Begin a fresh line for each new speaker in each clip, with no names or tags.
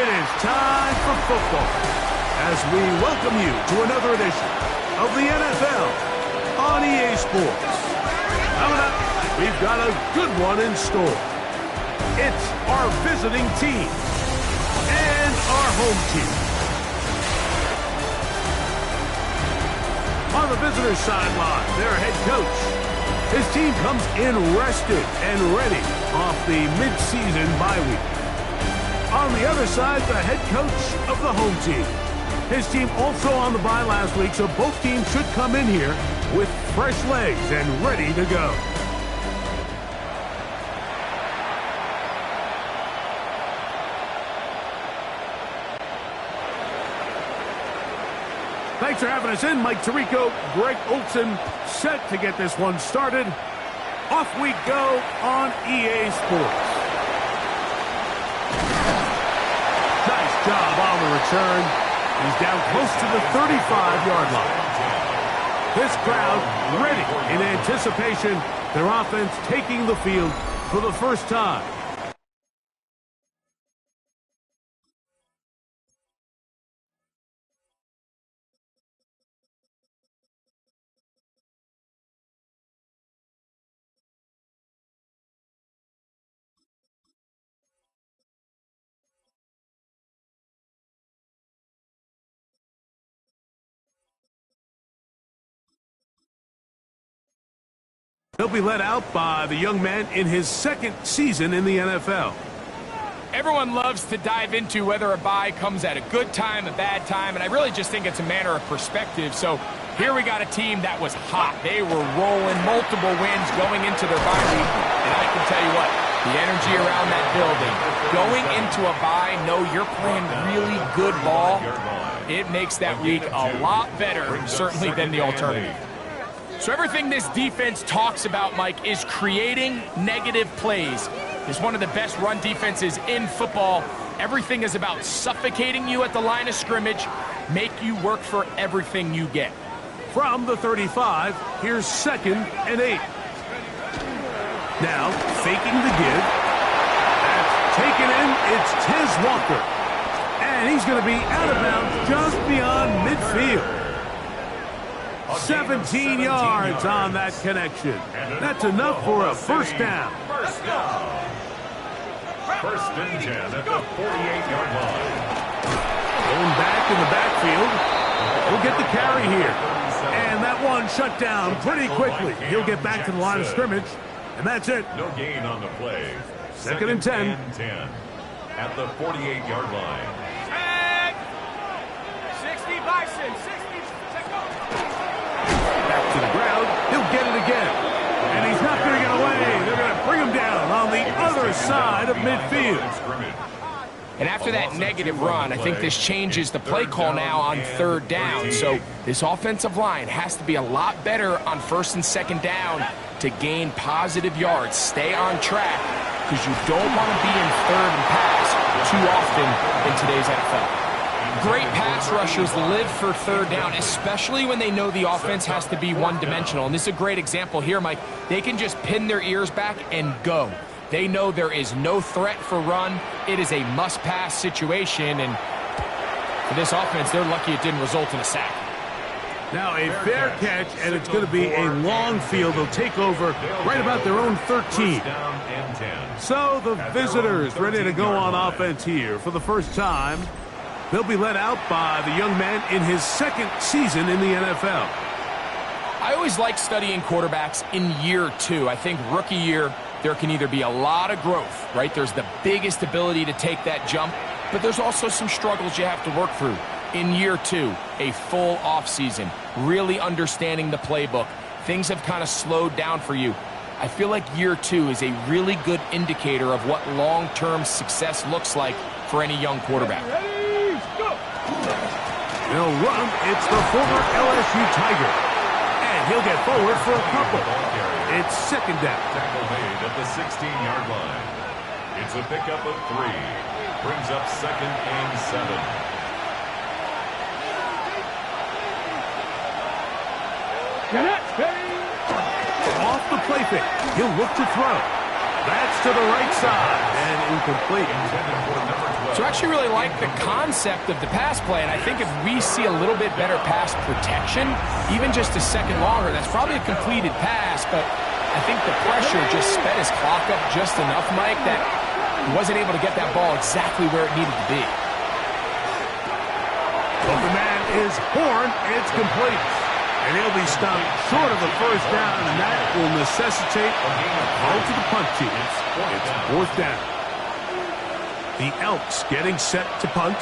It is time for football as we welcome you to another edition of the NFL on EA Sports. Coming up, we've got a good one in store. It's our visiting team and our home team. On the visitor's sideline, their head coach. His team comes in rested and ready off the mid-season bye week. On the other side, the head coach of the home team. His team also on the bye last week, so both teams should come in here with fresh legs and ready to go. Thanks for having us in. Mike Tirico, Greg Olson, set to get this one started. Off we go on EA Sports. Nice job on the return. He's down close to the 35-yard line. This crowd ready in anticipation. Their offense taking the field for the first time. He'll be led out by the young man in his second season in the NFL.
Everyone loves to dive into whether a bye comes at a good time, a bad time, and I really just think it's a matter of perspective. So here we got a team that was hot. They were rolling, multiple wins going into their bye week, and I can tell you what, the energy around that building, going into a bye, know you're playing really good ball, it makes that week a lot better, certainly, than the alternative. So everything this defense talks about, Mike, is creating negative plays. It's one of the best run defenses in football. Everything is about suffocating you at the line of scrimmage, make you work for everything you get.
From the 35, here's 2nd and 8. Now, faking the give. That's taken in. It's Tiz Walker. And he's going to be out of bounds just beyond midfield. 17 yards on that connection. That's enough for a first down.
First and 10 at the 48-yard line.
Going back in the backfield. He'll get the carry here. And that one shut down pretty quickly. He'll get back to the line of scrimmage. And that's it.
No gain on the play.
2nd and 10.
At the 48-yard line.
60 Bison, 60.
Back to the ground. He'll get it again. And he's not going to get away. They're going to bring him down on the other side of midfield.
And after that negative run, I think this changes the play call now on 3rd down. So this offensive line has to be a lot better on 1st and 2nd down to gain positive yards. Stay on track because you don't want to be in 3rd and pass too often in today's NFL. Great pass rushers live for 3rd down, especially when they know the offense has to be one-dimensional. And this is a great example here, Mike. They can just pin their ears back and go. They know there is no threat for run. It is a must-pass situation, and for this offense, they're lucky it didn't result in a sack.
Now a fair catch, and it's going to be a long field. They'll take over right about their own 13. So the visitors ready to go on offense here for the first time. They'll be led out by the young man in his 2nd season in the NFL.
I always like studying quarterbacks in year 2. I think rookie year, there can either be a lot of growth, right? There's the biggest ability to take that jump, but there's also some struggles you have to work through. In year 2, a full offseason, really understanding the playbook. Things have kind of slowed down for you. I feel like year 2 is a really good indicator of what long-term success looks like for any young quarterback.
They'll run. It's the former LSU Tiger. And he'll get forward for a couple. It's 2nd down.
Tackle made at the 16-yard line. It's a pickup of 3. Brings up 2nd and 7.
Off the play fake. He'll look to throw. That's to the right side and incomplete.
So I actually really like the concept of the pass play, and I think if we see a little bit better pass protection, even just a second longer, that's probably a completed pass, but I think the pressure just sped his clock up just enough, Mike, that he wasn't able to get that ball exactly where it needed to be.
Open man is Horn. It's complete. And he'll be stopped short of the first down, and that will necessitate a call to the punt team. It's fourth down. The Elks getting set to punt.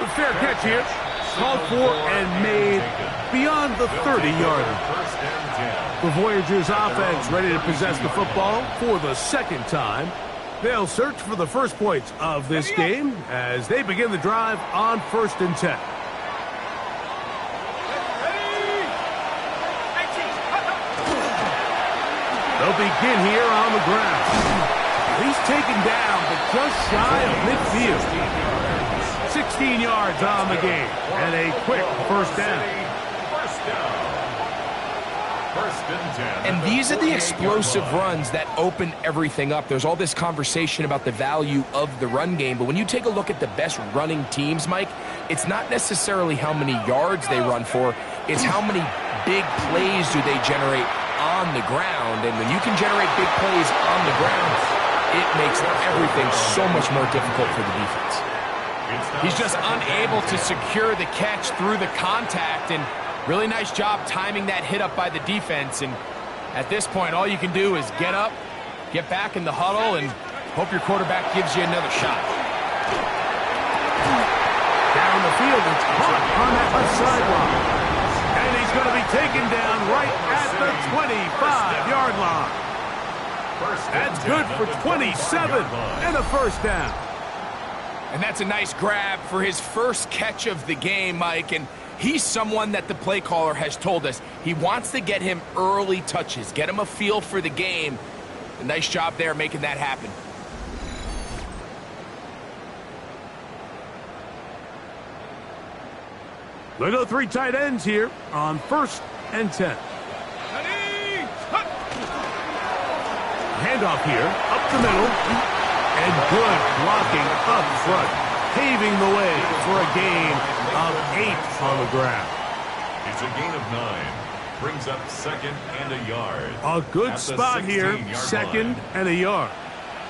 The fair catch here. Called for and made beyond the 30-yard line. The Voyageurs offense ready to possess the football for the second time. They'll search for the first points of this game as they begin the drive on 1st and 10. They'll begin here on the ground. He's taken down, but just shy of midfield. 16 yards on the game, and a quick first down.
And these are the explosive runs that open everything up. There's all this conversation about the value of the run game, but when you take a look at the best running teams, Mike, it's not necessarily how many yards they run for, it's how many big plays do they generate on the ground. And when you can generate big plays on the ground, it makes everything so much more difficult for the defense. He's just unable to secure the catch through the contact, and really nice job timing that hit up by the defense. And at this point, all you can do is get up, get back in the huddle, and hope your quarterback gives you another shot.
Down the field, it's caught on that left sideline. And he's going to be taken down right at the 25-yard line. That's good for 27 and a first down.
And that's a nice grab for his first catch of the game, Mike. And he's someone that the play caller has told us he wants to get him early touches, get him a feel for the game. A nice job there making that happen.
They go 3 tight ends here on 1st and 10. Handoff here, up the middle, and good blocking up front, paving the way for a gain of 8 on the ground.
It's a gain of 9. Brings up 2nd and a yard.
A good spot here, 2nd and a yard.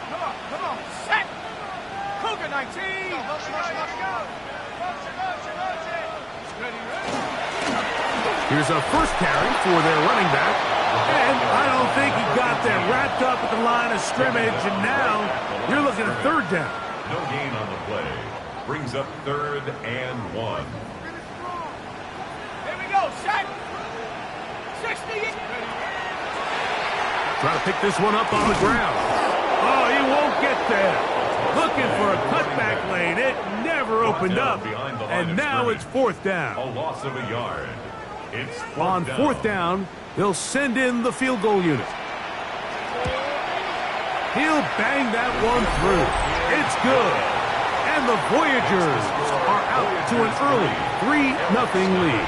Come on, set! Cougar 19!
Here's a first carry for their running back. And I don't think he got there wrapped up at the line of scrimmage, and now you're looking at 3rd down.
No gain on the play. Brings up 3rd and 1.
Here we go, set! 60!
Try to pick this one up on the ground. Oh, he won't get there. Looking for a cutback lane. It never opened up. And now it's 4th down.
A loss of a yard. It's
On 4th down, they'll send in the field goal unit. He'll bang that one through. It's good. And the Voyageurs are out to an early 3-0 lead.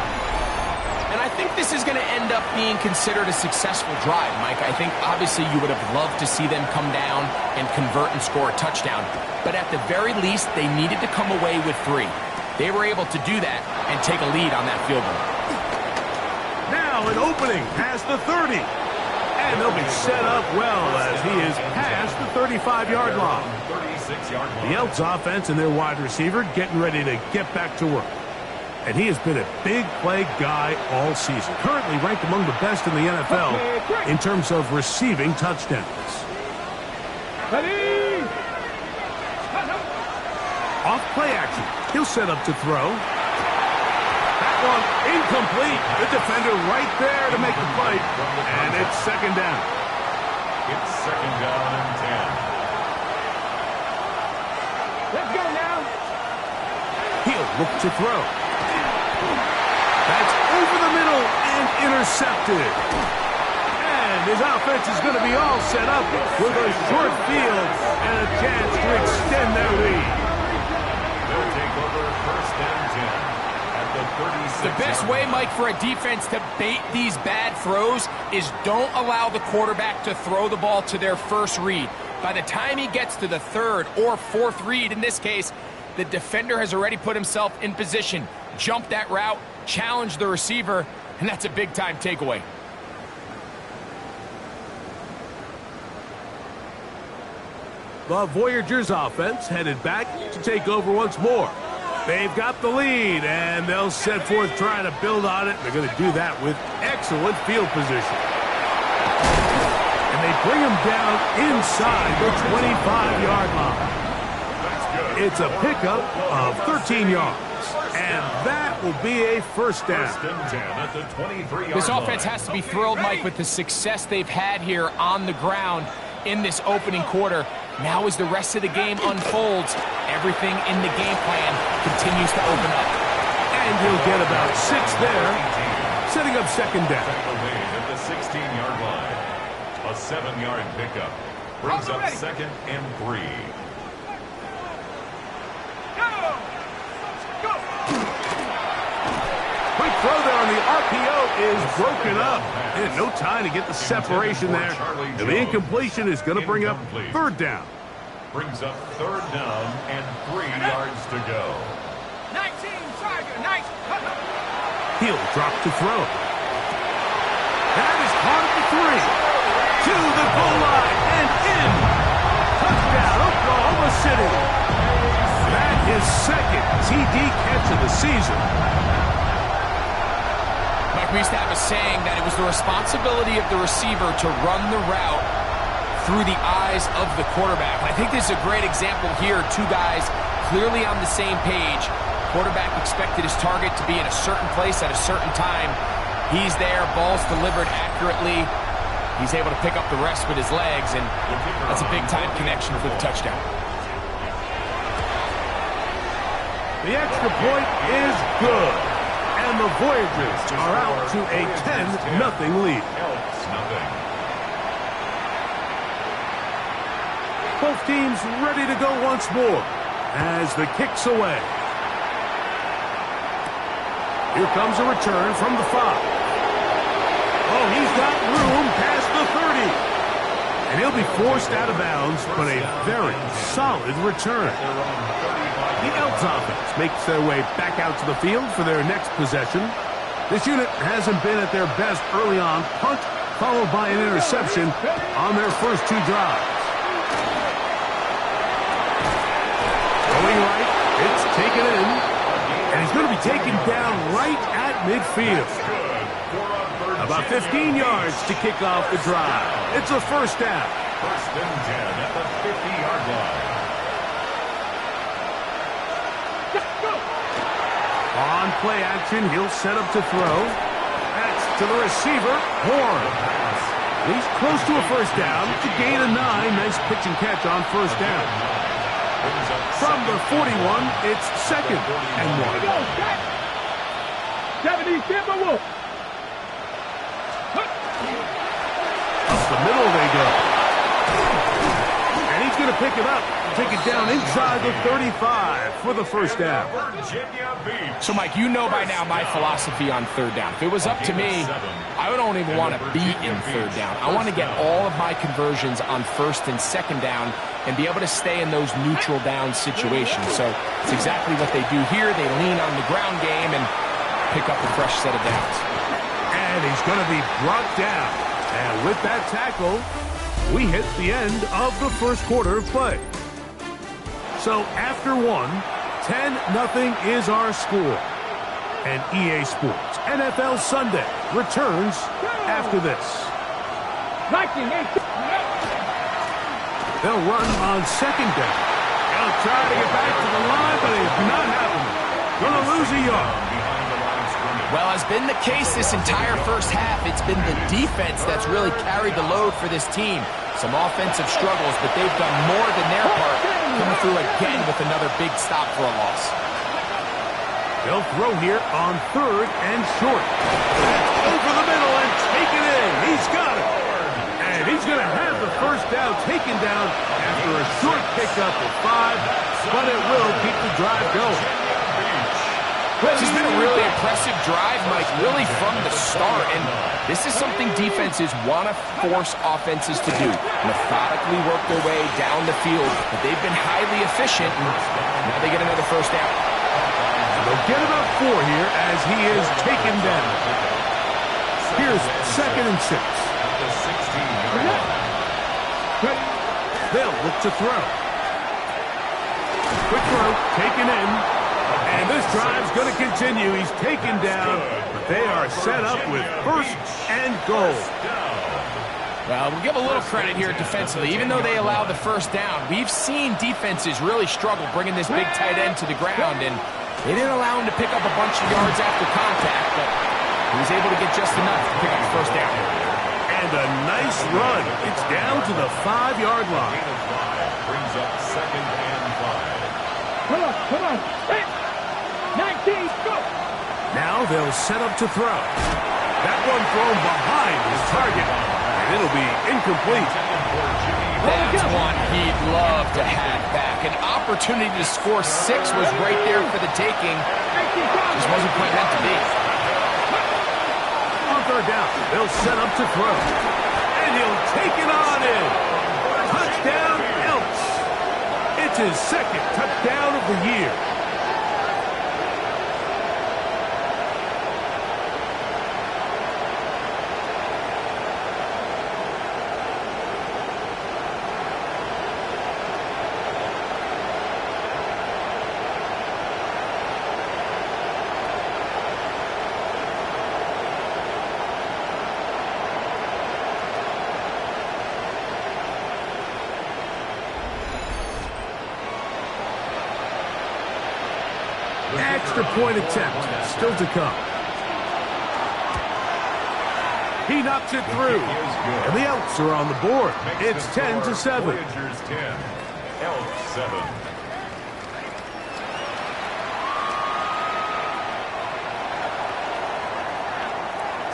And I think this is going to end up being considered a successful drive, Mike. I think obviously you would have loved to see them come down and convert and score a touchdown. But at the very least, they needed to come away with 3. They were able to do that and take a lead on that field goal.
Now an opening past the 30. And they'll be set up well as he is past the 35-yard line.
36-yard line.
The Elks offense and their wide receiver getting ready to get back to work. And he has been a big play guy all season. Currently ranked among the best in the NFL in terms of receiving touchdowns. Off play action. He'll set up to throw. That one incomplete. The defender right there to make the play. And it's 2nd down.
It's 2nd down and 10.
Let's go now!
He'll look to throw. That's over the middle and intercepted. And his offense is going to be all set up with a short field and a chance to extend their lead.
They'll take over 1st and 10 at the
The best way, Mike, for a defense to bait these bad throws is don't allow the quarterback to throw the ball to their first read. By the time he gets to the third or fourth read, in this case, the defender has already put himself in position, jump that route, challenge the receiver, and that's a big-time takeaway.
The Voyagers offense headed back to take over once more. They've got the lead, and they'll set forth trying to build on it. They're going to do that with excellent field position. And they bring him down inside the 25-yard line. It's a pickup of 13 yards. And that will be a first down.
This offense has to be thrilled, Mike, with the success they've had here on the ground in this opening quarter. Now as the rest of the game unfolds, everything in the game plan continues to open up.
And you'll get about 6 there, setting up second down.
At the 16-yard line. A 7-yard pickup brings up second and 3.
Quick throw there on the RPO is broken up. And no time to get the separation there. And the incompletion is going to bring up third down.
Brings up third down and 3 yards to go.
19, Tiger, nice.
He'll drop to throw. That is caught at the 3. To the goal line and in. Touchdown, Oklahoma City. That is second TD catch of the season.
Mike, we used to have a saying that it was the responsibility of the receiver to run the route through the eyes of the quarterback. And I think this is a great example here. 2 guys clearly on the same page. Quarterback expected his target to be in a certain place at a certain time. He's there, ball's delivered accurately. He's able to pick up the rest with his legs, and that's a big-time connection for the touchdown.
The extra point is good. And the Voyagers are out to a 10-0 lead. Both teams ready to go once more as the kick's away. Here comes a return from the 5. Oh, he's got room past the 30. And he'll be forced out of bounds, but a very solid return. The Elks offense makes their way back out to the field for their next possession. This unit hasn't been at their best early on. Punt followed by an interception on their first 2 drives. Going right, it's taken in, and he's going to be taken down right at midfield. About 15 yards to kick off the drive. It's a first down.
First and 10 at the 50-yard line.
On play action, he'll set up to throw. That's to the receiver, Horn. He's close to a first down to gain a 9. Nice pitch and catch on first down. From the 41, it's second and 1. Up the middle they go. And he's going to pick it up and take it down inside the 35 for the first down.
So, Mike, you know by now my philosophy on third down. If it was up to me, I don't even want to be in third down. I want to get all of my conversions on first and second down and be able to stay in those neutral down situations. So it's exactly what they do here. They lean on the ground game and pick up a fresh set of downs.
And he's going to be brought down. And with that tackle, we hit the end of the first quarter of play. So after 1, 10-0 is our score. And EA Sports NFL Sunday returns after this. They'll run on second down. They'll try to get back to the line, but it's not happening. Gonna lose a yard.
Well, as been the case this entire first half, it's been the defense that's really carried the load for this team. Some offensive struggles, but they've done more than their part, coming through again with another big stop for a loss.
They'll throw here on third and short. That's over the middle and taken in. He's got it. And he's going to have the first down taken down after a short pickup of 5, but it will keep the drive going.
This has been a really impressive drive, Mike, really from the start. And this is something defenses want to force offenses to do. Methodically work their way down the field. But they've been highly efficient. And now they get another first down.
They'll get about 4 here as he is taken down. Here's 2nd and 6.
The 16-yard line.
They'll look to throw. Quick throw, taken in. And this drive's going to continue. He's taken down, but they are set up with 1st and goal.
Well, we'll give a little credit here defensively. Even though they allowed the first down, we've seen defenses really struggle bringing this big tight end to the ground, and they didn't allow him to pick up a bunch of yards after contact, but he was able to get just enough to pick up the first down.
And a nice run. It's down to the 5-yard line.
Gain of 5 brings up 2nd and 5.
Come on. 19, go.
Now they'll set up to throw. That one thrown behind his target, and it'll be incomplete.
That's one he'd love to have back. An opportunity to score 6 was right there for the taking. Just wasn't quite meant to be.
On 3rd down, they'll set up to throw. And he'll take it on in. Touchdown, Elks. It's his 2nd touchdown of the year. Extra point attempt still to come. He knocks it through. And the Elks are on the board. It's 10-7.
Voyagers 10, Elks 7.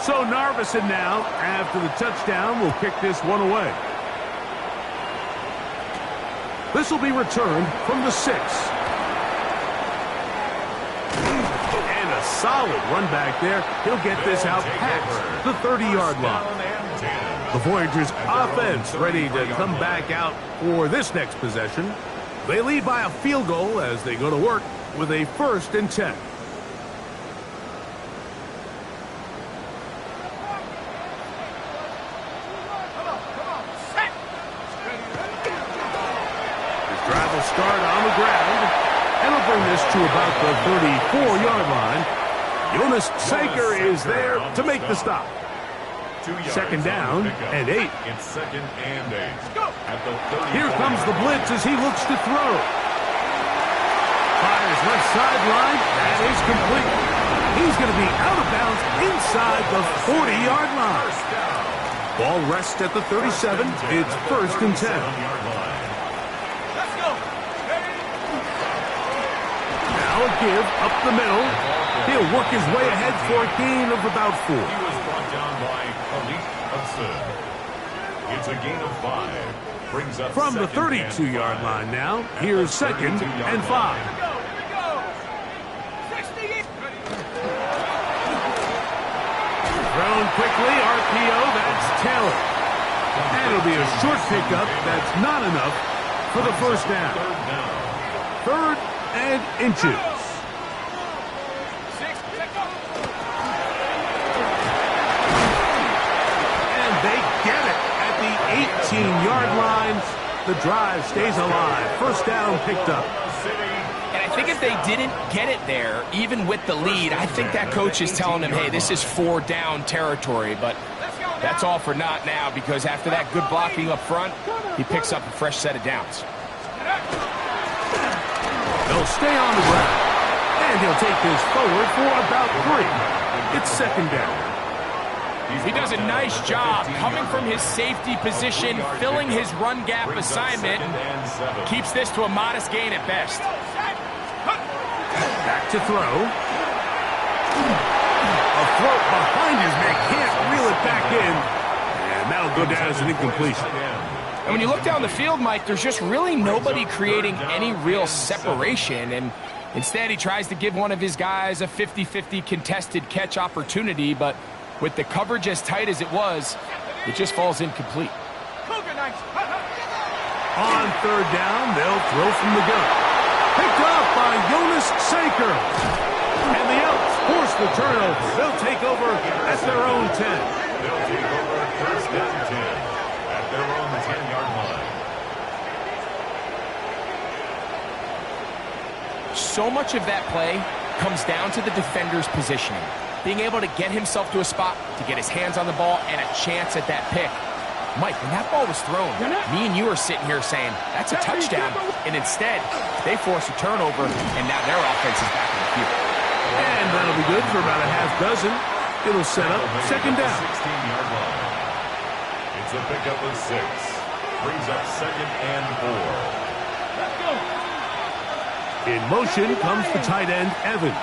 So Narveson now, after the touchdown, will kick this one away. This will be returned from the 6. Solid run back there. He'll get this out past the 30-yard line. The Voyagers offense ready to come back out for this next possession. They lead by a field goal as they go to work with a 1st and 10. This drive will start on the ground, and will bring this to about the 34-yard line. Jonas Sanker is there to make the stop. 2nd down and 8.
It's 2nd and 8. At the 30.
Here comes the blitz as he looks to throw. Fires left sideline. That is complete. He's going to be out of bounds inside the 40-yard line. Ball rests at the 37. It's 1st and 10.
Let's go.
Now a give up the middle. He'll work his way ahead for a gain of about 4.
He was brought down by Khalif Hudson. It's a gain of 5. Brings up
From the 32-yard line now, here's 2nd and 5. Thrown quickly, RPO, that's Taylor. And it'll be a short pickup, that's not enough for the 1st down. 3rd and inches. And they get it at the 18-yard line. The drive stays alive. 1st down picked up.
And I think if they didn't get it there, even with the lead, I think that coach is telling them, hey, this is 4 down territory. But that's all for naught now, because after that good blocking up front, he picks up a fresh set of downs.
They'll stay on the ground. And he'll take this forward for about 3. It's 2nd down.
He does a nice job coming from his safety position, filling his run gap assignment. Keeps this to a modest gain at best.
Back to throw. A throat behind his man, can't reel it back in. And that'll go down as an incompletion.
And when you look down the field, Mike, there's just really nobody creating any real separation. And Instead, he tries to give one of his guys a 50-50 contested catch opportunity, but with the coverage as tight as it was, it just falls incomplete.
On third down, they'll throw from the gun. Picked off by Jonas Sanker. And the Elks force the turnover. They'll take over at their own 10.
They'll take over first down 10 at their own 10-yard line.
So much of that play comes down to the defender's positioning. Being able to get himself to a spot, to get his hands on the ball, and a chance at that pick. Mike, when that ball was thrown, me and you are sitting here saying, that's a touchdown. And instead, they force a turnover, and now their offense is back in the field.
And that'll be good for about a half dozen. It'll set up second down.
16-yard line. It's a pickup of 6. Brings up second and 4.
Let's go.
In motion comes the tight end, Evans.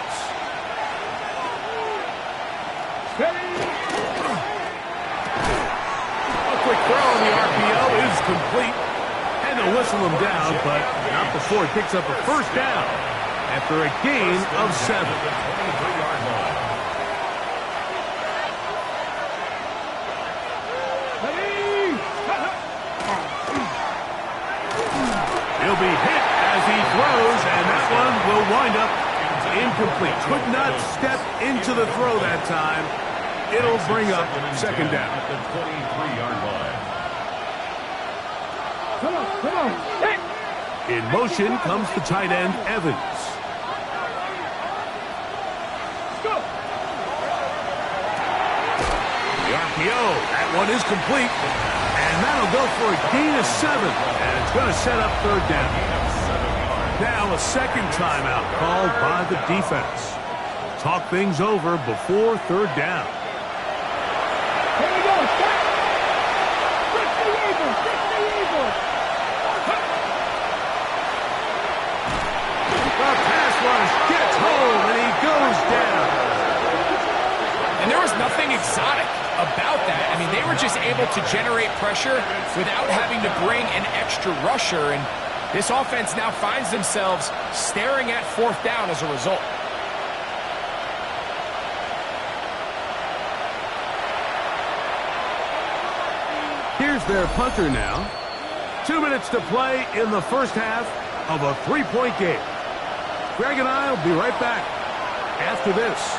Quick throw on the RPO is complete. And they'll whistle him down, but not before he picks up a first down after a gain of 7. He'll be hit as he throws, and that one will wind up incomplete. Could not step into the throw that time. It'll bring up second down.
At the 23-yard line.
Come on. Hey.
In motion comes the tight end, Evans.
Go.
The RPO, that one is complete. And that'll go for a gain of 7. And it's going to set up third down. Now a second timeout called by the defense. Talk things over before third down.
Here we go. Stop. Fix the Eagle.
The pass rush gets home, and he goes down.
And there was nothing exotic about that. I mean, they were just able to generate pressure without having to bring an extra rusher, and this offense now finds themselves staring at fourth down as a result.
Here's their punter now. 2 minutes to play in the first half of a 3-point game. Greg and I will be right back after this.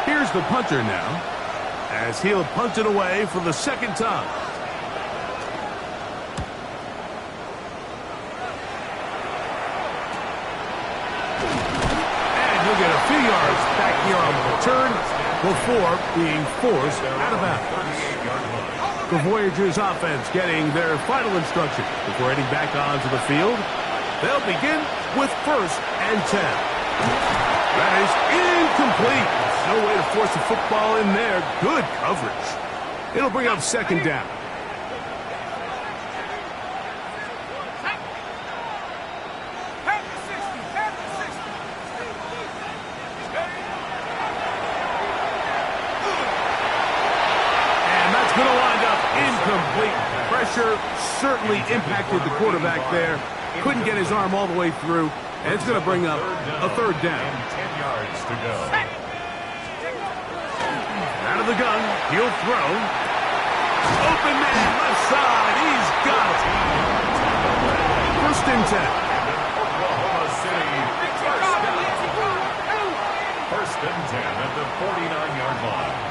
Here's the punter now, as he'll punt it away for the second time. And he'll get a few yards back here on the return before being forced out of bounds. The Voyagers offense getting their final instruction before heading back onto the field. They'll begin with first and 10. That is incomplete. No way to force the football in there. Good coverage. It'll bring up second down. Going to wind up incomplete. Pressure certainly impacted the quarterback there. Couldn't get his arm all the way through, and it's going to bring up a third down.
10 yards to go.
Out of the gun, he'll throw. Open man, left side, he's got it. First and 10.
Oklahoma City. First and 10 at the 49-yard line.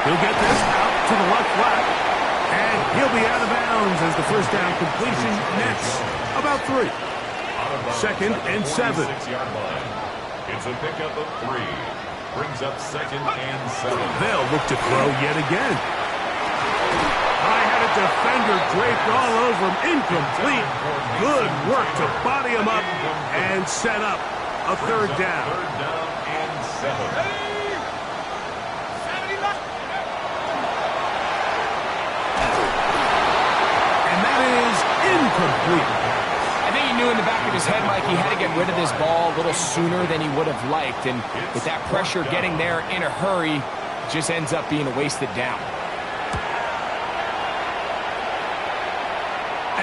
He'll get this out to the left flat, and he'll be out of bounds as the first down completion nets about 3. Second and 7.
46-yard line. It's a pickup of 3. Brings up second and 7.
They'll look to throw yet again. I had a defender draped all over him. Incomplete. Good work to body him up and set up a third down.
Third down and 7.
Incomplete.
I think he knew in the back of his head, Mike, he had to get rid of this ball a little sooner than he would have liked. And with that pressure getting there in a hurry, it just ends up being a wasted down.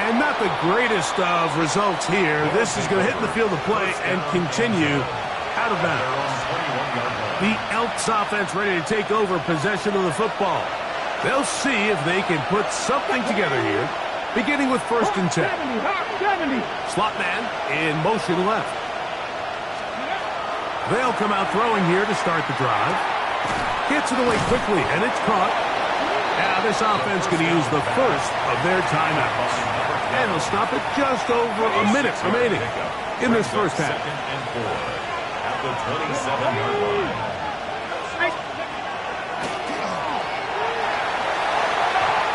And not the greatest of results here. This is going to hit the field of play and continue out of bounds. The Elks offense ready to take over possession of the football. They'll see if they can put something together here, beginning with 1st and 10. Slot man in motion left. They'll come out throwing here to start the drive. Gets it away quickly, and it's caught. Now this offense going to use the first of their timeouts. And they'll stop it just over a minute remaining in this first half.
2nd and 4 at the 27-yard line.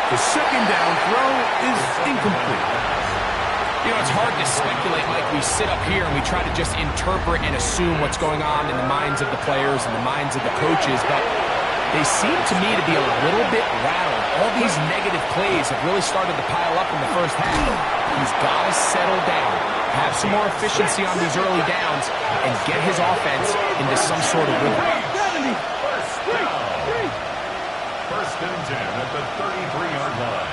The second down throw is incomplete.
You know, it's hard to speculate, Mike. We sit up here and we try to just interpret and assume what's going on in the minds of the players and the minds of the coaches, but they seem to me to be a little bit rattled. All these negative plays have really started to pile up in the first half. He's got to settle down, have some more efficiency on these early downs, and get his offense into some sort of rhythm.
First and 10 at the 33-yard line.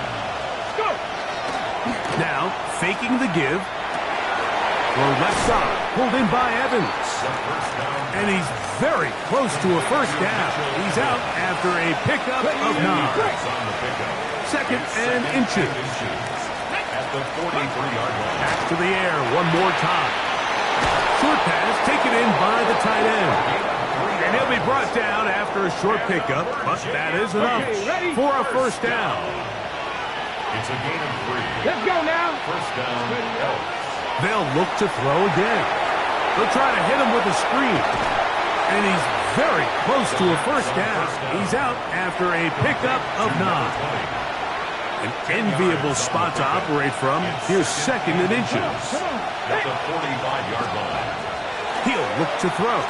Now, faking the give. Throw left side, pulled in by Evans. And he's very close to a first down. He's out after a pickup of 9. 2nd and inches.
At the 43-yard line.
Back to the air one more time. Short pass taken in by the tight end. And he'll be brought down after a short pickup, but that is enough for a first down.
It's a gain of 3.
Let's go now.
First down, Elks.
They'll look to throw again. They'll try to hit him with a screen. And he's very close to a first down. He's out after a pickup of 9. An enviable spot to operate from. Here's 2nd and inches.
At the 45-yard line.
He'll look to throw.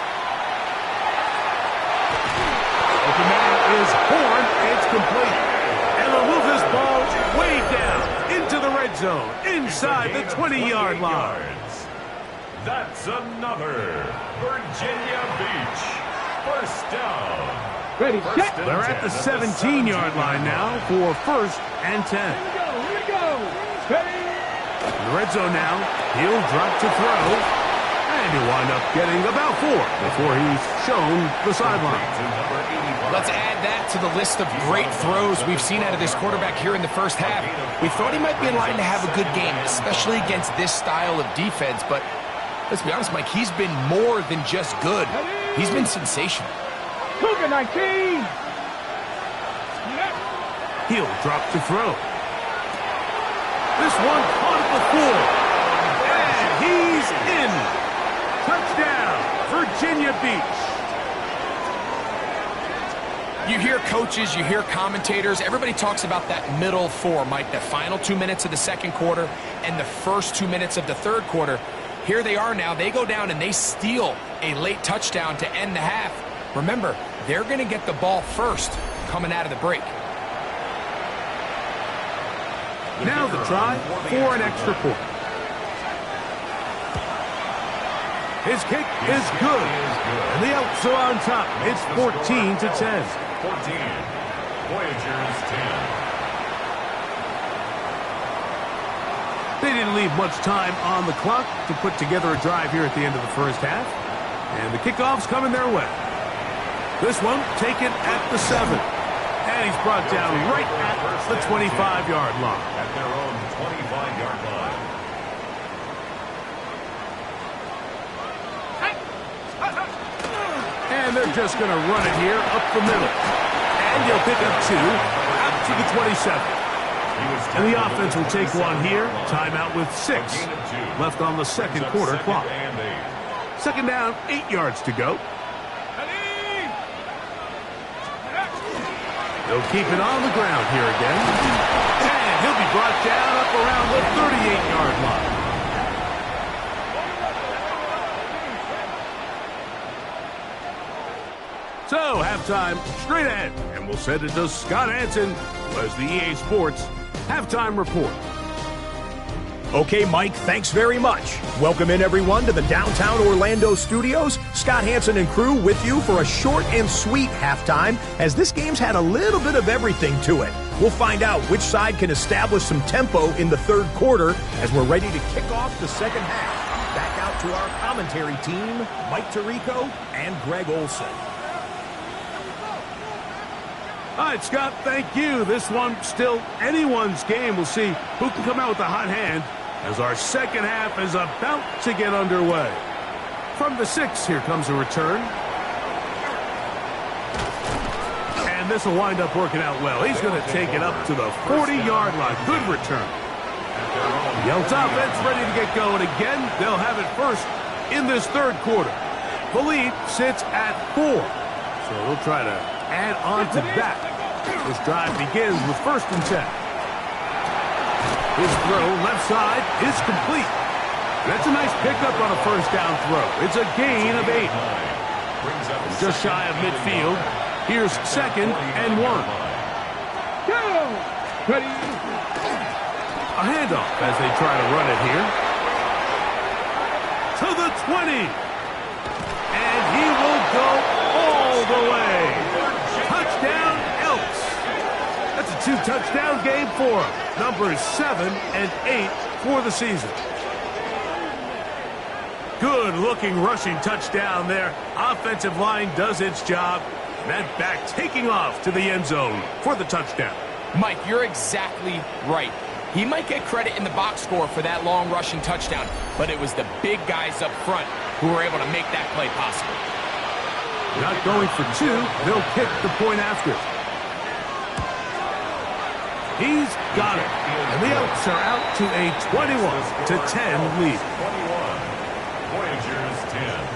Open man is Horn. It's complete. And they'll move this ball way down into the red zone, inside the 20-yard line.
That's another Virginia Beach first down.
Ready, set.
They're at the 17-yard line now for 1st and 10.
Here we go. Ready.
In the red zone now, he'll drop to throw. And he'll wind up getting about 4 before he's shown the sideline.
Let's add that to the list of great throws we've seen out of this quarterback here in the first half. We thought he might be in line to have a good game, especially against this style of defense. But let's be honest, Mike, he's been more than just good. He's been sensational.
Cougar 19.
He'll drop to throw. This one caught before. And he's in. Touchdown, Virginia Beach.
You hear coaches, you hear commentators, everybody talks about that middle 4, Mike, the final 2 minutes of the second quarter and the first 2 minutes of the third quarter. Here they are now. They go down and they steal a late touchdown to end the half. Remember, they're going to get the ball first coming out of the break.
Now the try for an extra point. His kick is good. And the Elks are on top. It's 14-10.
14. Voyagers 10.
They didn't leave much time on the clock to put together a drive here at the end of the first half. And the kickoff's coming their way. This one taken at the 7. And he's brought down right at the 25-yard line.
At their own 25-yard line.
And they're just going to run it here up the middle. And he'll pick up 2 out to the 27. And the offense will take one here. Timeout with 6 left on the second quarter clock. Second down, 8 yards to go. They'll keep it on the ground here again. And he'll be brought down up around the 38-yard line. So, halftime straight ahead. And we'll send it to Scott Hansen, who has the EA Sports Halftime Report.
Okay, Mike, thanks very much. Welcome in, everyone, to the downtown Orlando studios. Scott Hansen and crew with you for a short and sweet halftime, as this game's had a little bit of everything to it. We'll find out which side can establish some tempo in the third quarter as we're ready to kick off the second half. Back out to our commentary team, Mike Tirico and Greg Olson.
All right, Scott, thank you. This one still anyone's game. We'll see who can come out with a hot hand as our second half is about to get underway. From the 6, here comes a return. And this will wind up working out well. He's going to take it up to the 40-yard line. Good return. Yelts offense ready to get going again. They'll have it first in this third quarter. The lead sits at 4. So they'll try to add on to that. This drive begins with 1st and 10. His throw left side is complete. That's a nice pickup on a first down throw. It's a gain of 8. Just shy of midfield. Here's 2nd and 1.
Go! Ready?
A handoff as they try to run it here. To the 20. And he will go all the way. Touchdown, Elks. That's a 2-touchdown game for him. Numbers 7 and 8 for the season. Good-looking rushing touchdown there. Offensive line does its job. And that back taking off to the end zone for the touchdown.
Mike, you're exactly right. He might get credit in the box score for that long rushing touchdown, but it was the big guys up front who were able to make that play possible.
Not going for 2. They'll kick the point after. He's got it. And the Elks are out to a 21-10 lead.
21. Voyagers 10.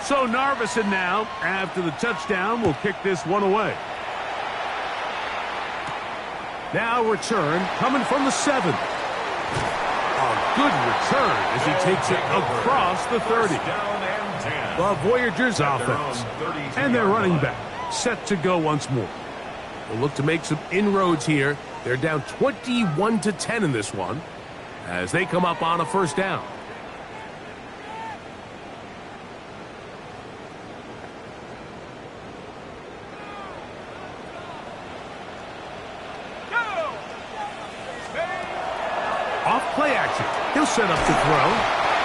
So Narveson now, after the touchdown, will kick this one away. Now return coming from the 7. A good return as he takes it across the 30. The Voyagers offense and their running back set to go once more. They'll look to make some inroads here. They're down 21-10 in this one as they come up on a first down. Off play action. He'll set up to throw.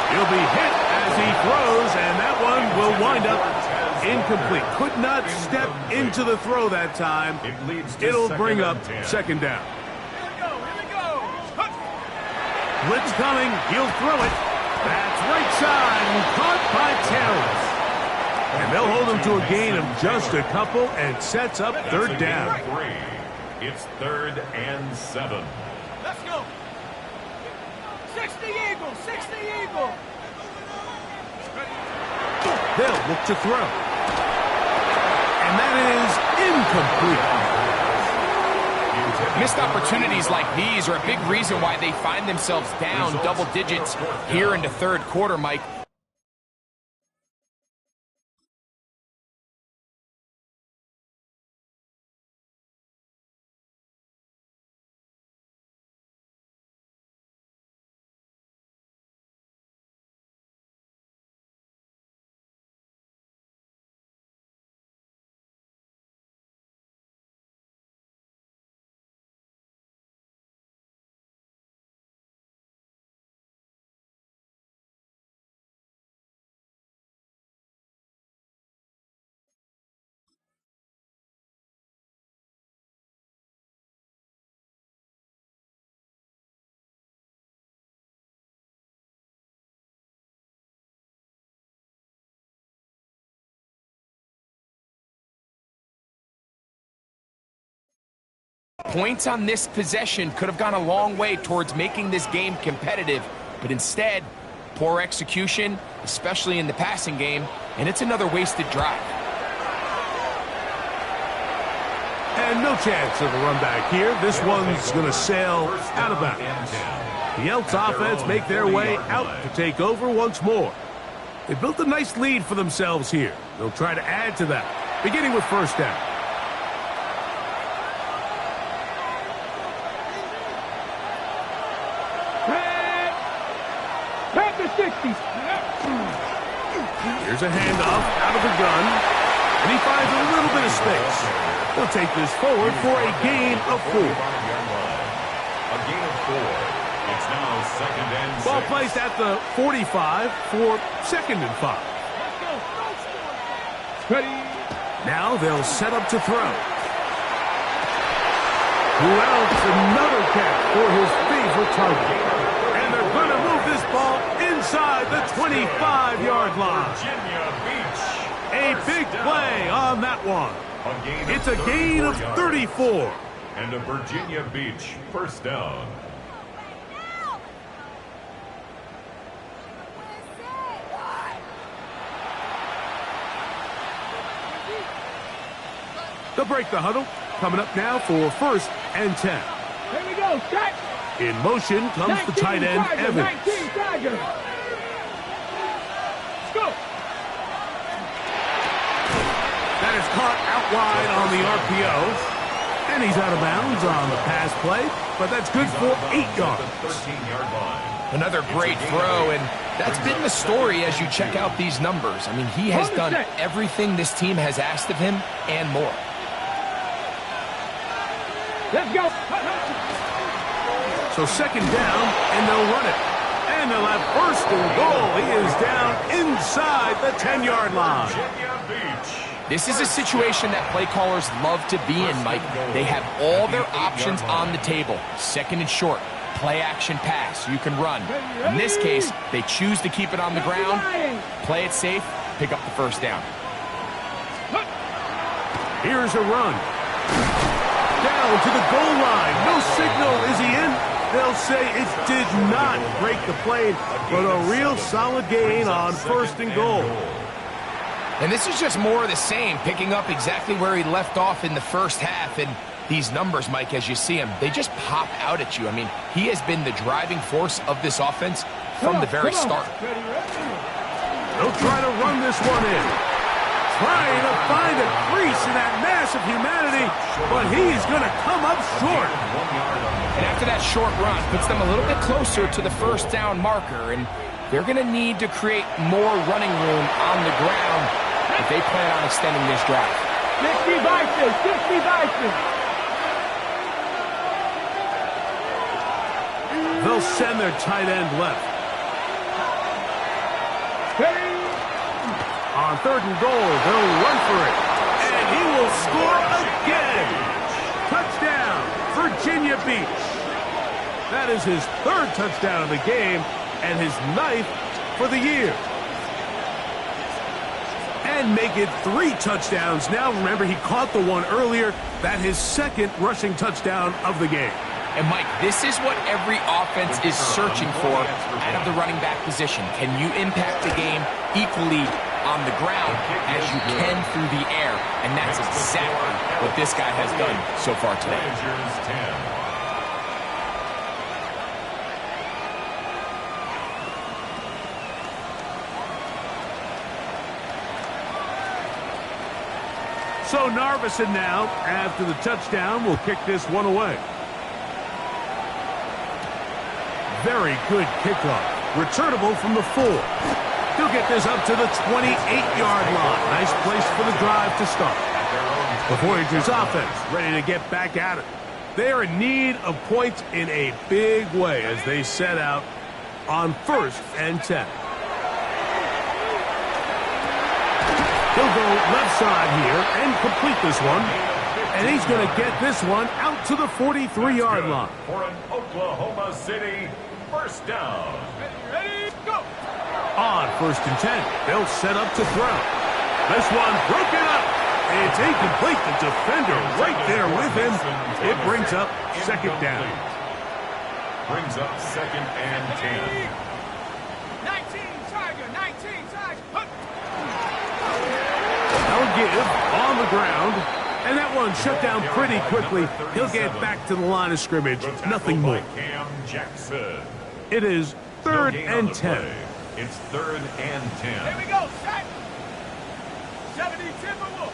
He'll be hit as he throws, and that one will wind up incomplete. Could not step into the throw that time. It'll bring up 2nd down.
Here we go.
Blitz coming. He'll throw it. That's right side and caught by Taylor. And they'll hold him to a gain of just a couple and sets up 3rd down.
It's 3rd and 7.
Let's go. 60 Eagles, 60 Eagles.
They'll look to throw. And that is incomplete.
Missed opportunities like these are a big reason why they find themselves down double digits here in the third quarter, Mike. Points on this possession could have gone a long way towards making this game competitive, but instead, poor execution, especially in the passing game, and it's another wasted drive.
And no chance of a run back here. This one's going to sail out of bounds. The Elks offense make their way out to take over once more. They built a nice lead for themselves here. They'll try to add to that, beginning with first down.
Pack the 60s.
Here's a handoff out of the gun, and he finds a little bit of space. They'll take this forward for a gain of 4.
A gain of 4. It's now second and 6.
Ball placed at the 45 for second and 5.
Ready.
Now they'll set up to throw. Who else? Another catch for his favorite target. And they're going to move this ball inside the 25-yard line.
Virginia Beach.
A big play on that one. It's a gain of 34.
And a Virginia Beach first down.
They'll break the huddle. Coming up now for first and 10.
Here we go. Set.
In motion comes the tight end,
Tiger,
Evans.
19 Tiger. Let's go.
That is caught out wide on the RPO. And he's out of bounds on the pass play, but that's good for 8 yards.
13-yard line.
Another great throw, and that's been the story as you check out these numbers. I mean, he has done everything this team has asked of him and more.
Let's go.
So second down, and they'll run it. And they'll have first and goal. He is down inside the 10-yard line.
Virginia Beach.
This is a situation that play callers love to be in, Mike. They have all their options on the table. Second and short, play action pass, you can run. In this case, they choose to keep it on the ground, play it safe, pick up the first down.
Here's a run. Down to the goal line. No signal. Is he in? They'll say it did not break the plane, but a real solid gain on first and goal.
And this is just more of the same, picking up exactly where he left off in the first half. And these numbers, Mike, as you see them, they just pop out at you. I mean, he has been the driving force of this offense from the very start.
They'll try to run this one in. Trying to find a crease in that mass of humanity, but he's going to come up short.
And after that short run, puts them a little bit closer to the first down marker, and they're going to need to create more running room on the ground if they plan on extending this drive.
60 Bison, 60 Bison.
They'll send their tight end left.
Ready.
On third and goal, they'll run for it. And he will score again. Touchdown, Virginia Beach. That is his third touchdown of the game and his 9th for the year. And make it 3 touchdowns. Now, remember, he caught the one earlier. That's his second rushing touchdown of the game.
And, Mike, this is what every offense is searching for out of the running back position. Can you impact the game equally on the ground as you can through the air? And that's exactly what this guy has done so far today.
Rangers 10.
So Narveson now, after the touchdown, will kick this one away. Very good kickoff. Returnable from the 4. He'll get this up to the 28-yard line. Nice place for the drive to start. The Voyagers offense ready to get back at it. They are in need of points in a big way as they set out on first and 10. He'll go left side here and complete this one. And he's going to get this one out to the 43-yard line.
For an Oklahoma City first down.
Ready, go.
On first and 10, they'll set up to throw. This one broken up. It's incomplete. The defender right there with him. It brings up second down.
Brings up second and 10.
19 Tiger, 19 Tiger.
They'll give on the ground. And that one shut down pretty quickly. He'll get back to the line of scrimmage. Nothing more.
Cam Jackson.
It is third and 10.
It's 3rd and 10.
Here we go, set. 70 Timberwolves.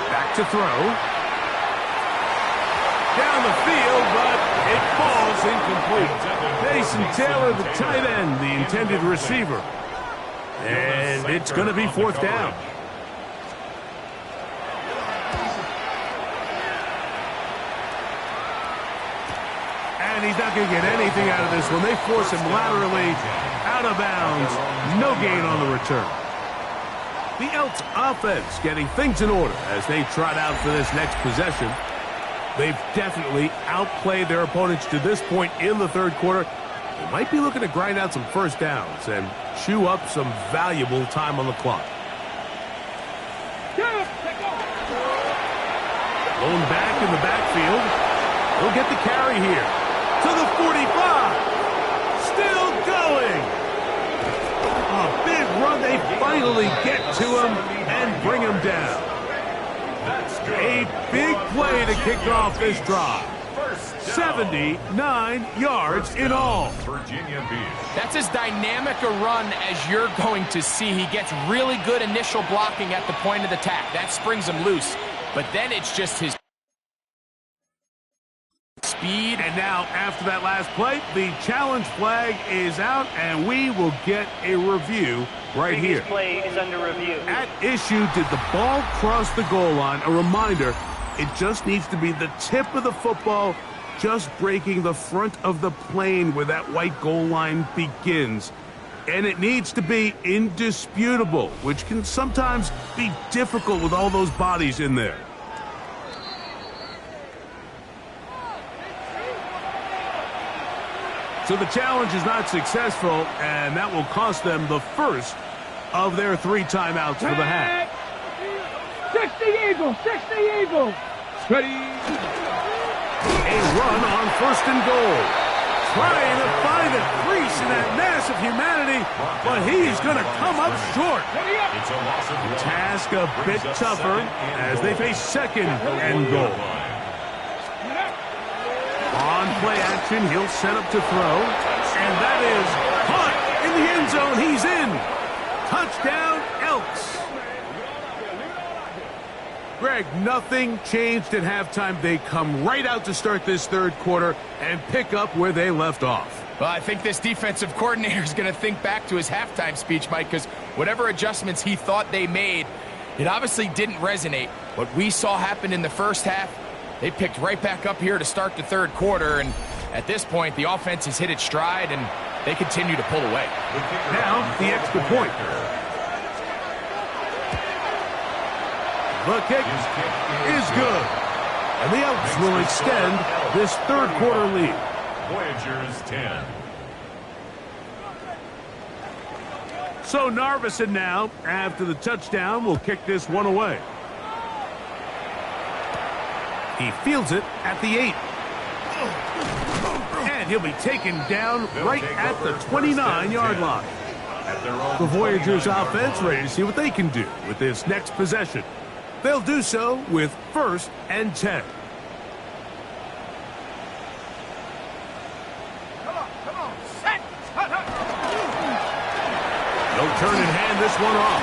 Back to throw. Down the field, but it falls incomplete. Mason Taylor, the tight end, the intended receiver. And it's going to be 4th down. And he's not going to get anything out of this one. They force him laterally out of bounds. No gain on the return. The Elks offense getting things in order as they trot out for this next possession. They've definitely outplayed their opponents to this point in the third quarter. They might be looking to grind out some first downs and chew up some valuable time on the clock. Blown back in the backfield. He'll get the carry here. To the 45. Still going. A big run. They finally get to him and bring him down. A big play to kick off this drive. 79 yards in all.
Virginia Beach.
That's as dynamic a run as you're going to see. He gets really good initial blocking at the point of attack. That springs him loose. But then it's just his speed.
And now, after that last play, the challenge flag is out, and we will get a review right here.
Play is under review.
At issue, did the ball cross the goal line? A reminder, it just needs to be the tip of the football just breaking the front of the plane where that white goal line begins. And it needs to be indisputable, which can sometimes be difficult with all those bodies in there. So the challenge is not successful, and that will cost them the first of their 3 timeouts for the half.
60 Eagles, 60 Eagles. Ready.
A run on 1st and goal. Trying to find a crease in that mass of humanity, but he's going to come up short.
It's a loss of 1.
Task a bit tougher as they face 2nd and goal. On play action, he'll set up to throw. And that is caught in the end zone. He's in. Touchdown, Elks. Greg, nothing changed at halftime. They come right out to start this third quarter and pick up where they left off.
Well, I think this defensive coordinator is going to think back to his halftime speech, Mike, because whatever adjustments he thought they made, it obviously didn't resonate. What we saw happen in the first half, they picked right back up here to start the third quarter, and at this point, the offense has hit its stride, and they continue to pull away.
Now, the extra point. The kick is good, and the Elks will extend this third quarter lead.
Voyagers 10.
So Narveson now, after the touchdown, will kick this one away. He fields it at the 8. And he'll be taken down right at the 29-yard line. The Voyagers offense ready to see what they can do with this next possession. They'll do so with 1st and 10.
Come on, set.
They'll turn and hand this one off.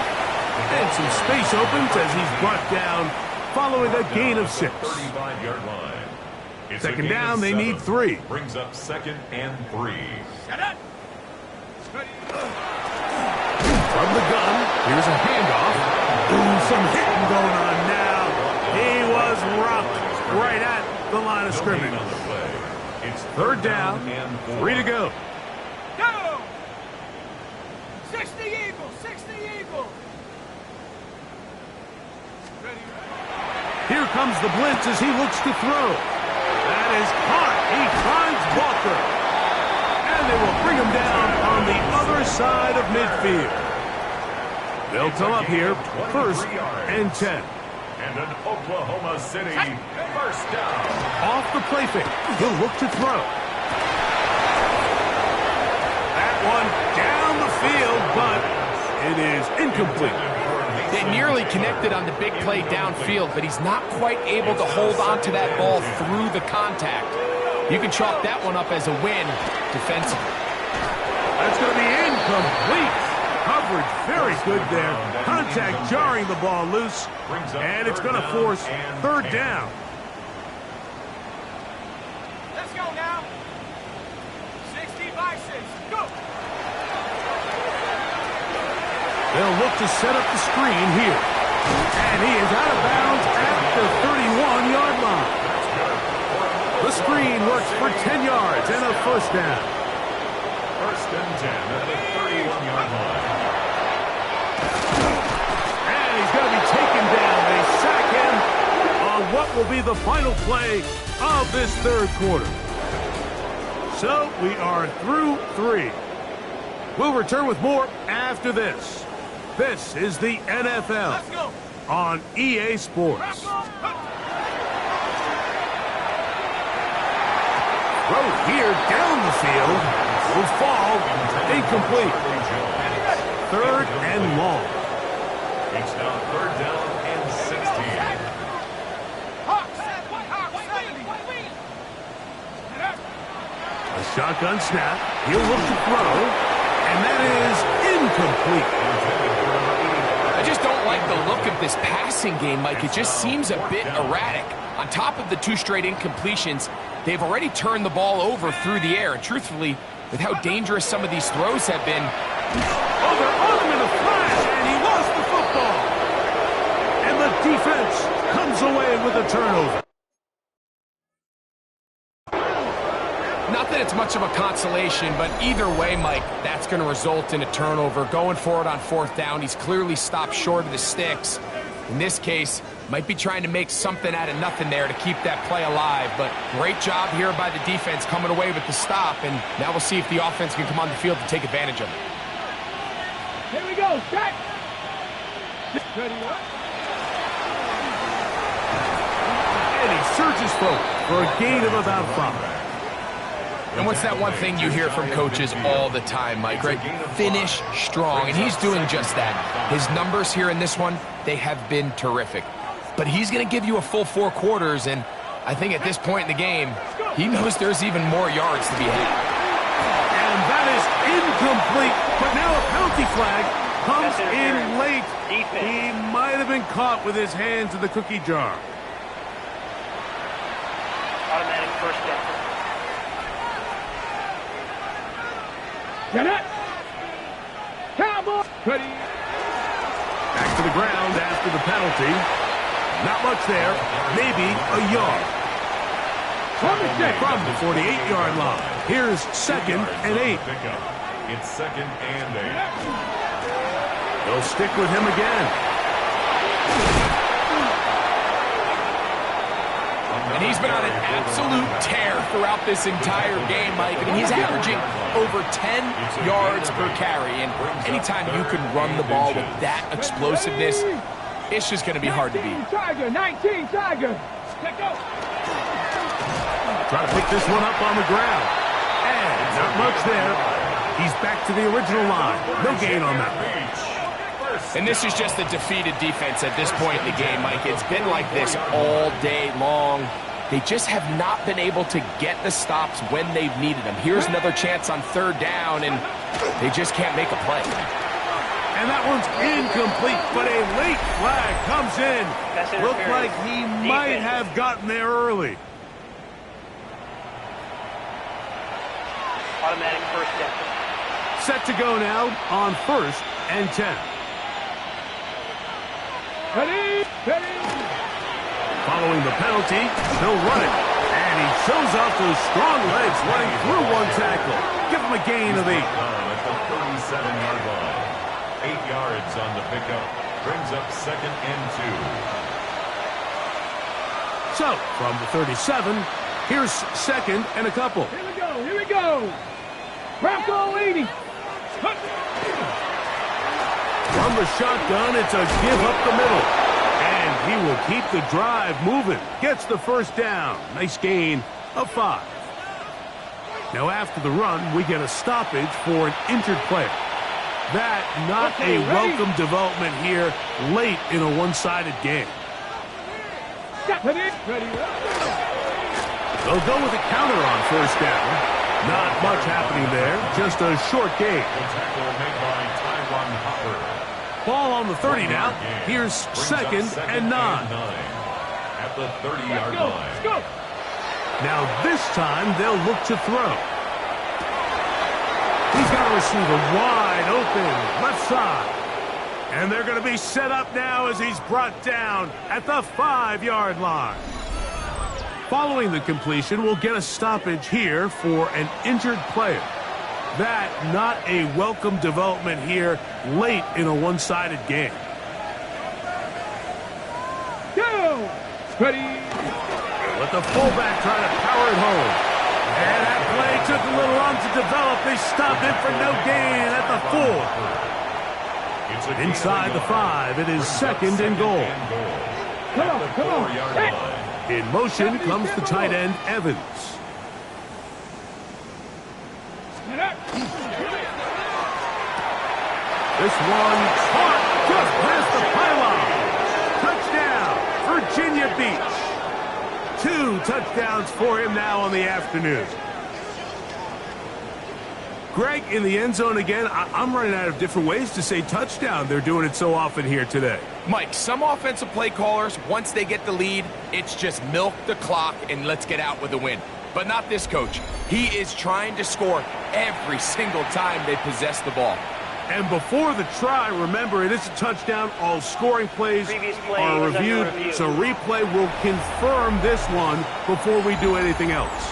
And some space opens as he's brought down following a gain of 6.
35-yard line. It's
2nd down, they need 3.
Brings up 2nd and 3.
Set it.
From the gun, here's a handoff. Ooh, some hitting going on now. He was rocked right at the line of scrimmage.
On the play. It's
3rd down, 3 to go.
Go. 60 Eagles, 60 Eagles. Ready.
Here comes the blitz as he looks to throw. That is caught. He finds Walker. And they will bring him down on the other side of midfield. They'll come up here 1st and 10.
And an Oklahoma City 1st down.
Off the play fake. He'll look to throw. That one down the field, but it is incomplete.
They nearly connected on the big play downfield, but he's not quite able to hold on to that ball through the contact. You can chalk that one up as a win defensively.
That's going to be incomplete. Coverage very good there. Contact jarring the ball loose. And it's going to force third down.
Let's go now. 60 by 6. Go.
They'll look to set up the screen here. And he is out of bounds at the 31-yard line. The screen works for 10 yards and a first down.
First and 10 at the 31-yard line.
And he's going to be taken down. They sack him on what will be the final play of this third quarter. So we are through 3. We'll return with more after this. This is the NFL on EA Sports. Throw here down the field will fall incomplete. Third and long.
It's now third down and 16.
A shotgun snap. He'll look to throw. And that is incomplete.
I just don't like the look of this passing game, Mike. It just seems a bit erratic. On top of the 2 straight incompletions, they've already turned the ball over through the air. And truthfully, with how dangerous some of these throws have been...
Oh, they're on him in a flash, and he lost the football. And the defense comes away with a turnover.
Not that it's much of a consolation, but either way, Mike, that's going to result in a turnover. Going for it on fourth down, he's clearly stopped short of the sticks. In this case, might be trying to make something out of nothing there to keep that play alive. But great job here by the defense coming away with the stop. And now we'll see if the offense can come on the field to take advantage of it.
Here we go. Set. Ready up.
And he surges forward for a gain of about 5.
And what's that one thing you hear from coaches all the time, Mike, right? Finish strong, and he's doing just that. His numbers here in this one, they have been terrific. But he's going to give you a full 4 quarters, and I think at this point in the game, he knows there's even more yards to be had.
And that is incomplete, but now a penalty flag comes in late. He might have been caught with his hands in the cookie jar.
Automatic first down.
Get it. Cowboy. Ready.
Back to the ground after the penalty. Not much there. Maybe a yard. From the 48-yard line. Here's second and 8.
It's second and 8.
They'll stick with him again.
And he's been on an absolute tear throughout this entire game, Mike. I mean, he's averaging over 10 yards per carry. And anytime you can run the ball with that explosiveness, it's just going to be hard to beat.
Tiger, 19 Tiger. Let go.
Try to pick this one up on the ground. And not much there. He's back to the original line. No gain on that one.
And this is just a defeated defense at this point in the game, Mike. It's been like this all day long. They just have not been able to get the stops when they've needed them. Here's another chance on third down, and they just can't make a play.
And that one's incomplete, but a late flag comes in. Looked like he might have gotten there early.
Automatic first down.
Set to go now on first and 10.
Ready. Ready.
Following the penalty, he'll run it. And he shows off those strong legs running through one tackle. Give him a gain of 8.
At the 37-yard line. 8 yards on the pickup. Brings up second and 2.
So, from the 37, here's second and a couple.
Here we go. Here we go. Bronco 80.
From the shotgun, it's a give up the middle. And he will keep the drive moving. Gets the first down. Nice gain of 5. Now after the run, we get a stoppage for an injured player. That not a welcome development here late in a one-sided game.
Ready. Ready.
They'll go with a counter on first down. Not much happening there, just a short gain.
The tackle made by Tyron Hopper.
Ball on the 30 now. Here's second and 9.
At the 30-yard line.
Now this time they'll look to throw. He's got a receiver wide open, left side. And they're going to be set up now as he's brought down at the 5-yard line. Following the completion, we'll get a stoppage here for an injured player. That not a welcome development here late in a one-sided game.
Go! Ready.
Let the fullback try to power it home. And that play took a little long to develop. They stopped it for no gain at the 4. Inside the 5, it is second and goal.
Come on.
In motion comes the tight end, Evans. This one caught just past the pylon. Touchdown, Virginia Beach. 2 touchdowns for him now on the afternoon. Greg, in the end zone again, I'm running out of different ways to say touchdown. They're doing it so often here today.
Mike, some offensive play callers, once they get the lead, it's just milk the clock and let's get out with a win. But not this coach. He is trying to score every single time they possess the ball.
And before the try, remember, it is a touchdown. All scoring plays are reviewed, so replay will confirm this one before we do anything else.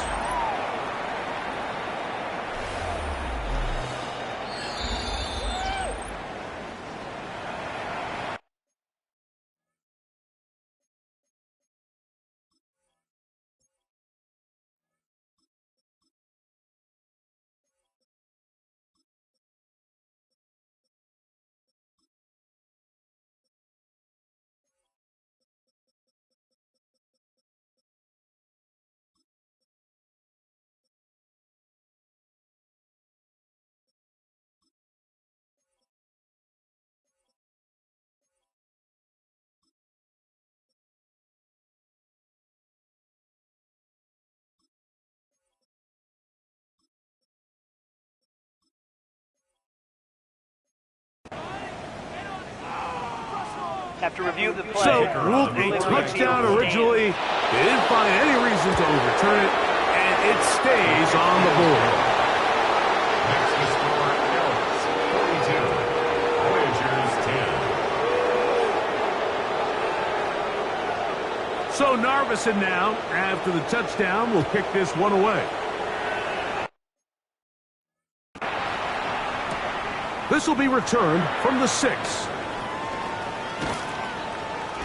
After review of the play.
So, ruled a touchdown originally. They didn't find any reason to overturn it, and it stays on the board.
Next to score, Ellis, 42. Voyagers 10.
So Narveson now, after the touchdown, will kick this one away. This will be returned from the 6.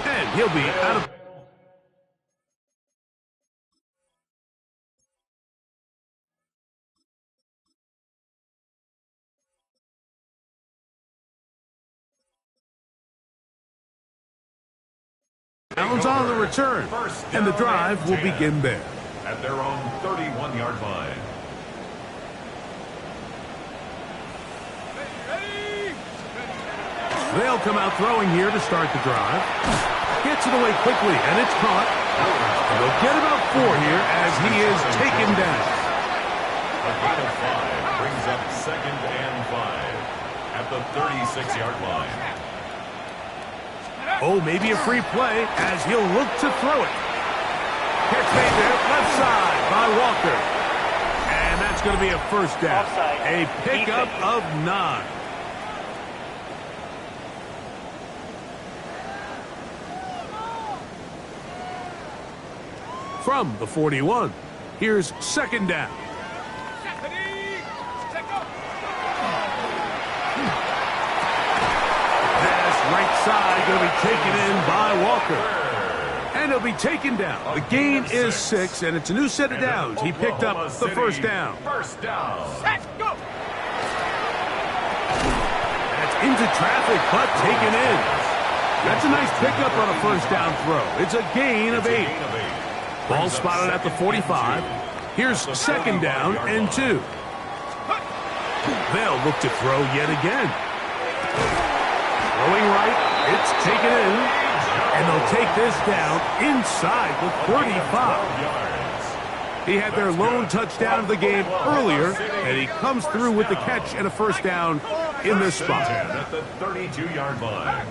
And he'll be out of... Downs on the return, and the drive will begin there.
At their own 31-yard line.
They'll come out throwing here to start the drive. Gets it away quickly, and it's caught. And they'll get about 4 here as he is taken down.
A gain of 5 brings up second and 5 at the 36-yard line.
Oh, maybe a free play as he'll look to throw it. Catch made there, left side by Walker. And that's going to be a first down. A pickup of 9. From the 41, here's second down. Pass right side going to be taken in by Walker. And he'll be taken down. The gain is 6, and it's a new set of downs. He picked up the first down.
First down.
That's into traffic, but taken in. That's a nice pickup on a first down throw. It's a gain of 8. Ball spotted at the 45. Here's second down and 2. They'll look to throw yet again. Throwing right, it's taken in. And they'll take this down inside the 35. He had their lone touchdown of the game earlier, and he comes through with the catch and a first down in this spot.
At the 32-yard line.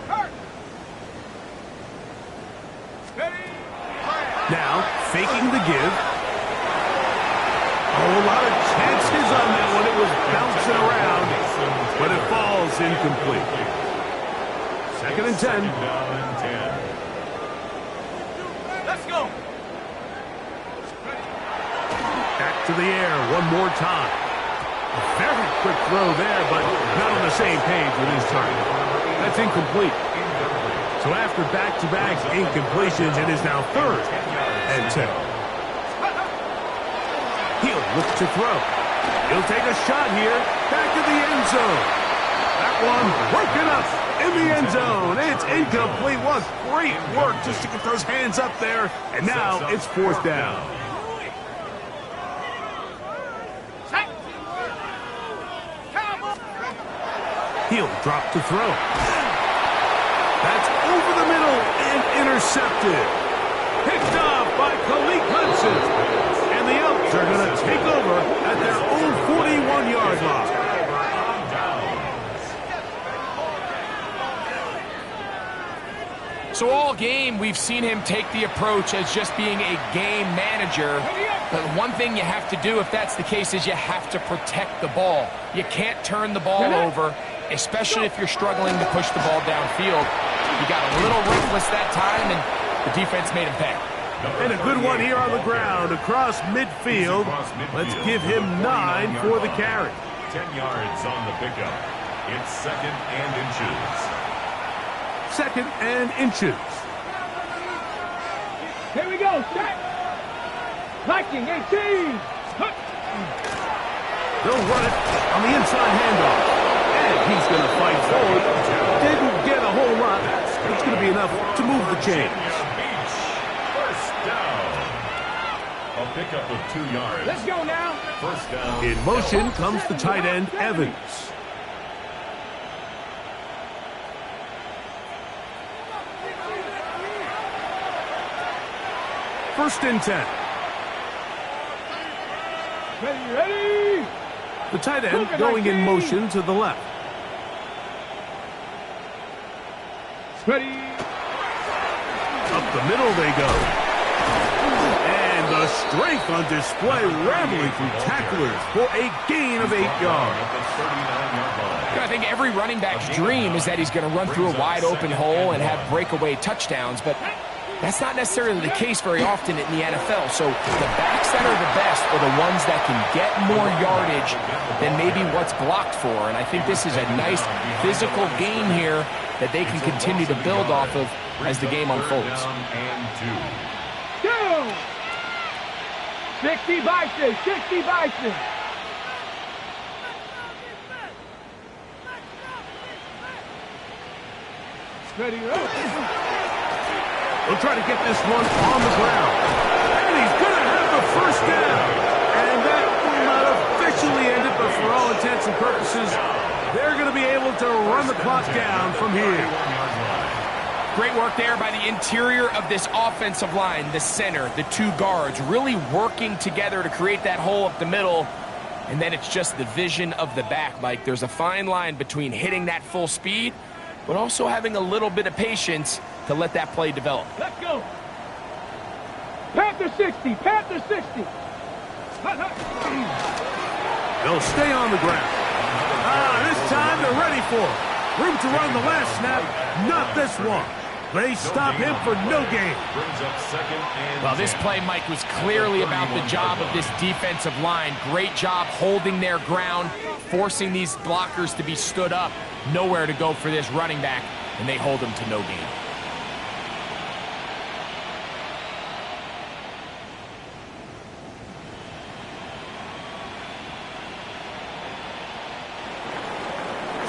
Now, faking the give. Oh, a lot of chances on that one. It was bouncing around, but it falls incomplete. Second and 10.
Second down and 10.
Let's go.
Back to the air one more time. A very quick throw there, but not on the same page with his target. That's incomplete. So after back-to-back incompletions, it is now third and 10. He'll look to throw. He'll take a shot here. Back to the end zone. That one broken up in the end zone. It's incomplete. What great work just to get those hands up there. And now it's fourth down. He'll drop to throw. That's over the middle and intercepted. Picked off by Khalid Hudson. And the Elks are going to take over at their own 41-yard line.
So all game, we've seen him take the approach as just being a game manager. But one thing you have to do if that's the case is you have to protect the ball. You can't turn the ball over, especially if you're struggling to push the ball downfield. He got a little reckless that time, and the defense made him pay.
And a good one here on the ground across midfield. Let's give him 9 for the carry.
10 yards on the pickup. It's second and inches.
Second and inches.
Here we go. Set. Liking 18.
They'll run it on the inside handoff. And he's going to fight forward. Didn't get a whole lot. It's going to be enough to move the chains.
First down. A pickup of 2 yards.
Let's go now.
First down.
In motion comes the tight end, Evans. First and 10.
Ready.
The tight end going in motion to the left.
Ready.
Up the middle they go. And the strength on display, rambling through tacklers for a gain of 8 yards.
At the 39-yard line.
I think every running back's dream is that he's going to run through a wide open hole and have breakaway touchdowns, but that's not necessarily the case very often in the NFL. So the backs that are the best are the ones that can get more yardage than maybe what's blocked for. And I think this is a nice physical game here that they can continue to build off of as the game unfolds.
Down and 2.
Go. 60 Bison. 60 Bison. Ready.
We'll try to get this one on the ground. And he's going to have the first down. And that will not officially end it, but for all intents and purposes, they're going to be able to run the clock down from here.
Great work there by the interior of this offensive line, the center, the 2 guards, really working together to create that hole up the middle. And then it's just the vision of the back, Mike. There's a fine line between hitting that full speed, but also having a little bit of patience to let that play develop.
Let's go. Panther 60. Panther 60.
They'll stay on the ground. This time they're ready for it. Room to run the last snap, not this one. They stop him for no gain.
Brings up second and
Well, this play, Mike, was clearly about the job of this defensive line. Great job holding their ground, forcing these blockers to be stood up. Nowhere to go for this running back, and they hold him to no gain.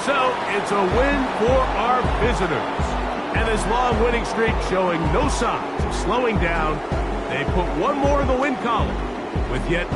So it's a win for our visitors. And this long winning streak showing no signs of slowing down. They put one more in the win column with yet